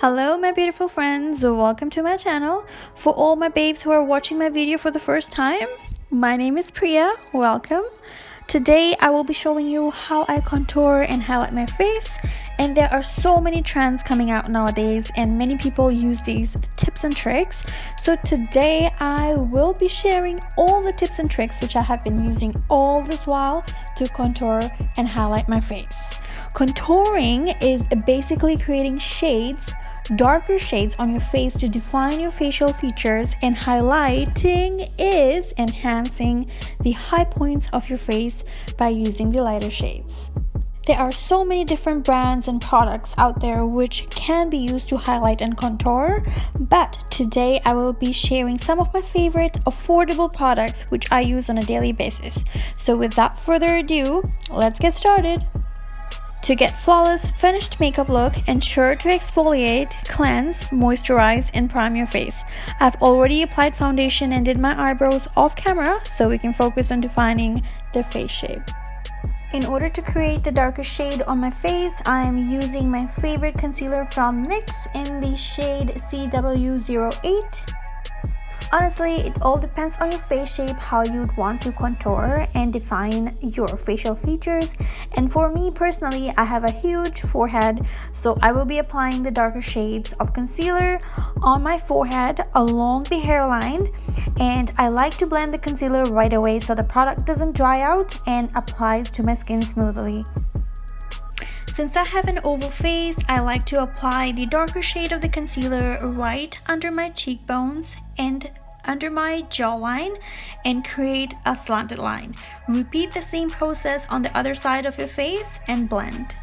Hello my beautiful friends, welcome to my channel. For all my babes who are watching my video for the first time, my name is Priya, welcome. Today I will be showing you how I contour and highlight my face, and there are so many trends coming out nowadays and many people use these tips and tricks. So today I will be sharing all the tips and tricks which I have been using all this while to contour and highlight my face. Contouring is basically creating shades, darker shades on your face to define your facial features, and highlighting is enhancing the high points of your face by using the lighter shades. There are so many different brands and products out there which can be used to highlight and contour, but today I will be sharing some of my favorite affordable products which I use on a daily basis. So without further ado, let's get started. To get flawless finished makeup look, ensure to exfoliate, cleanse, moisturize, and prime your face. I've already applied foundation and did my eyebrows off camera so we can focus on defining the face shape. In order to create the darker shade on my face, I am using my favorite concealer from NYX in the shade CW08. Honestly, it all depends on your face shape, how you'd want to contour and define your facial features. And for me personally, I have a huge forehead, so I will be applying the darker shades of concealer on my forehead along the hairline. And I like to blend the concealer right away so the product doesn't dry out and applies to my skin smoothly. Since I have an oval face, I like to apply the darker shade of the concealer right under my cheekbones and under my jawline and create a slanted line. Repeat the same process on the other side of your face and blend.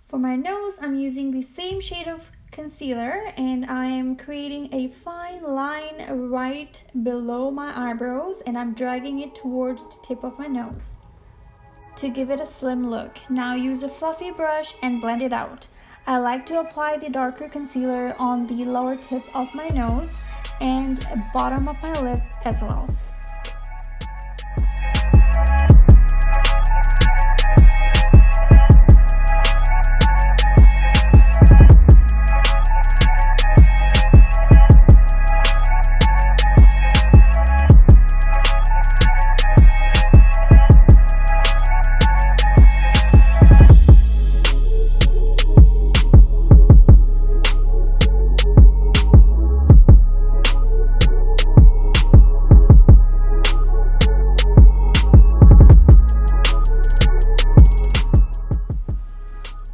For my nose, I'm using the same shade of concealer and I am creating a fine line right below my eyebrows and I'm dragging it towards the tip of my nose to give it a slim look. Now use a fluffy brush and blend it out. I like to apply the darker concealer on the lower tip of my nose and bottom of my lip as well.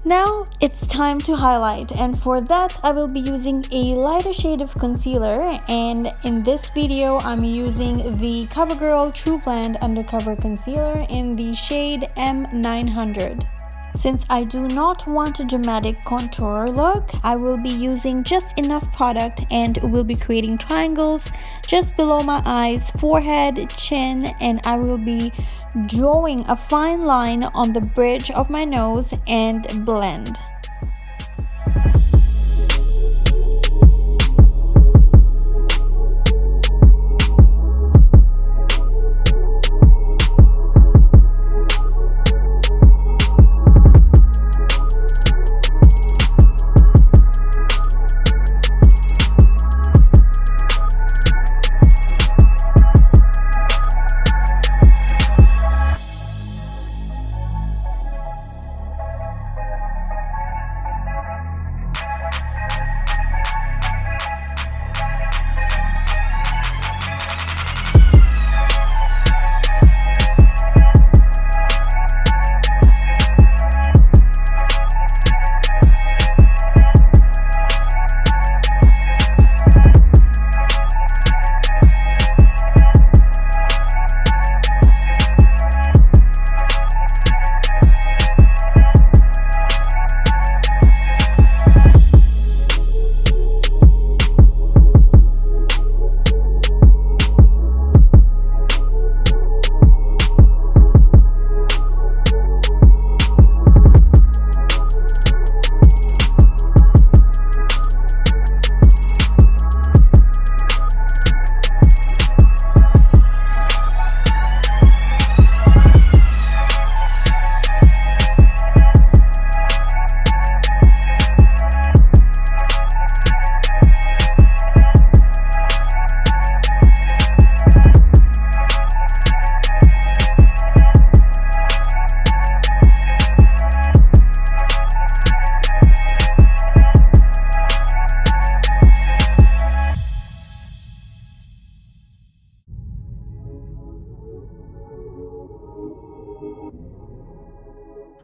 Now it's time to highlight, and for that I will be using a lighter shade of concealer, and in this video I'm using the Covergirl Trublend Undercover Concealer in the shade M900. Since I do not want a dramatic contour look, I will be using just enough product and will be creating triangles just below my eyes, forehead, chin, and I will be drawing a fine line on the bridge of my nose and blend.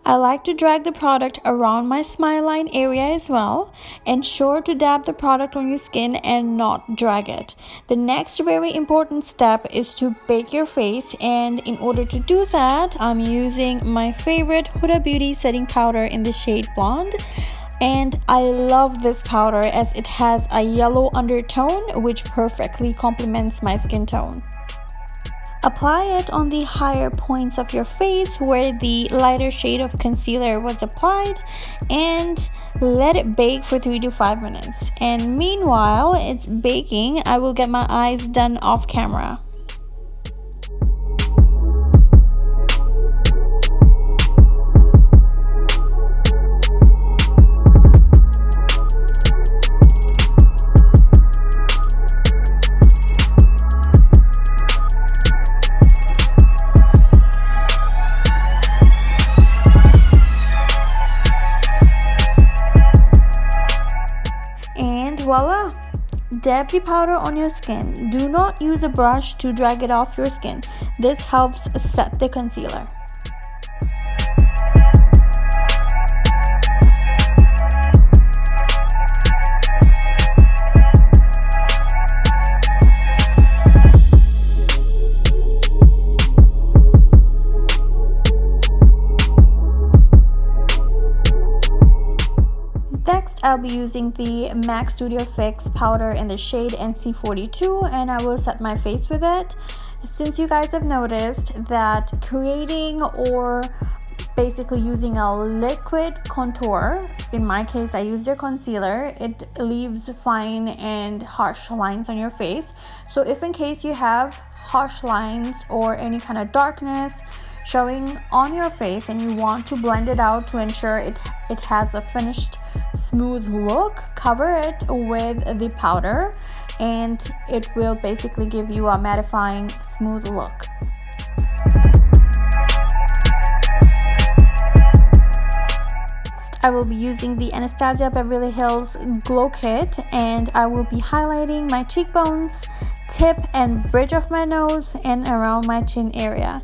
I like to drag the product around my smile line area as well. Ensure to dab the product on your skin and not drag it. The next very important step is to bake your face, and in order to do that, I'm using my favorite Huda Beauty setting powder in the shade Blonde. And I love this powder as it has a yellow undertone which perfectly complements my skin tone. Apply it on the higher points of your face where the lighter shade of concealer was applied, and let it bake for 3 to 5 minutes. And meanwhile it's baking, I will get my eyes done off camera. Voila! Dab the powder on your skin. Do not use a brush to drag it off your skin. This helps set the concealer. Next, I'll be using the MAC Studio Fix powder in the shade NC42, and I will set my face with it. Since you guys have noticed that creating or basically using a liquid contour, in my case I used a concealer, it leaves fine and harsh lines on your face. So if in case you have harsh lines or any kind of darkness showing on your face and you want to blend it out to ensure it has a finished smooth look, cover it with the powder and it will basically give you a mattifying smooth look. I will be using the Anastasia Beverly Hills Glow Kit, and I will be highlighting my cheekbones, tip and bridge of my nose, and around my chin area.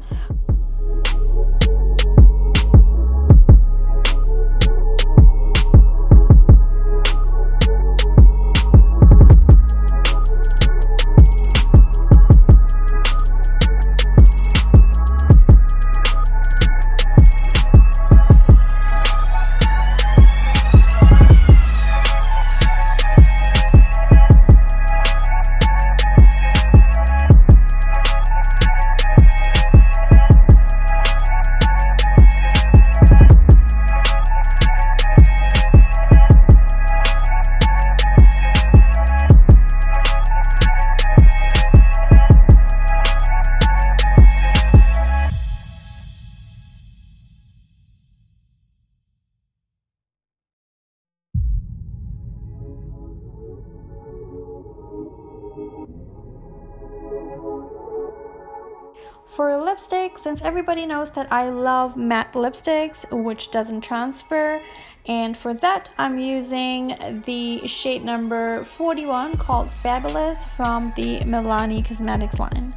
For lipstick, since everybody knows that I love matte lipsticks which doesn't transfer, and for that I'm using the shade number 41 called Fabulous from the Milani Cosmetics line.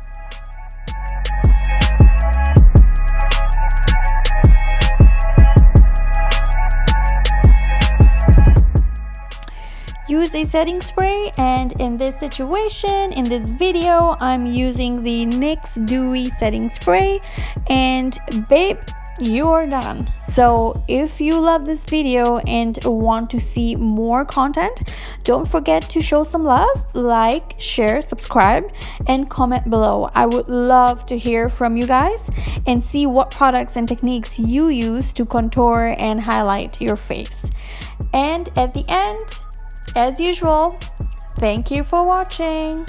Use a setting spray, and in this situation, in this video, I'm using the NYX Dewy setting spray, and babe, you are done. So if you love this video and want to see more content, don't forget to show some love, like, share, subscribe, and comment below. I would love to hear from you guys and see what products and techniques you use to contour and highlight your face. And at the end, as usual, thank you for watching.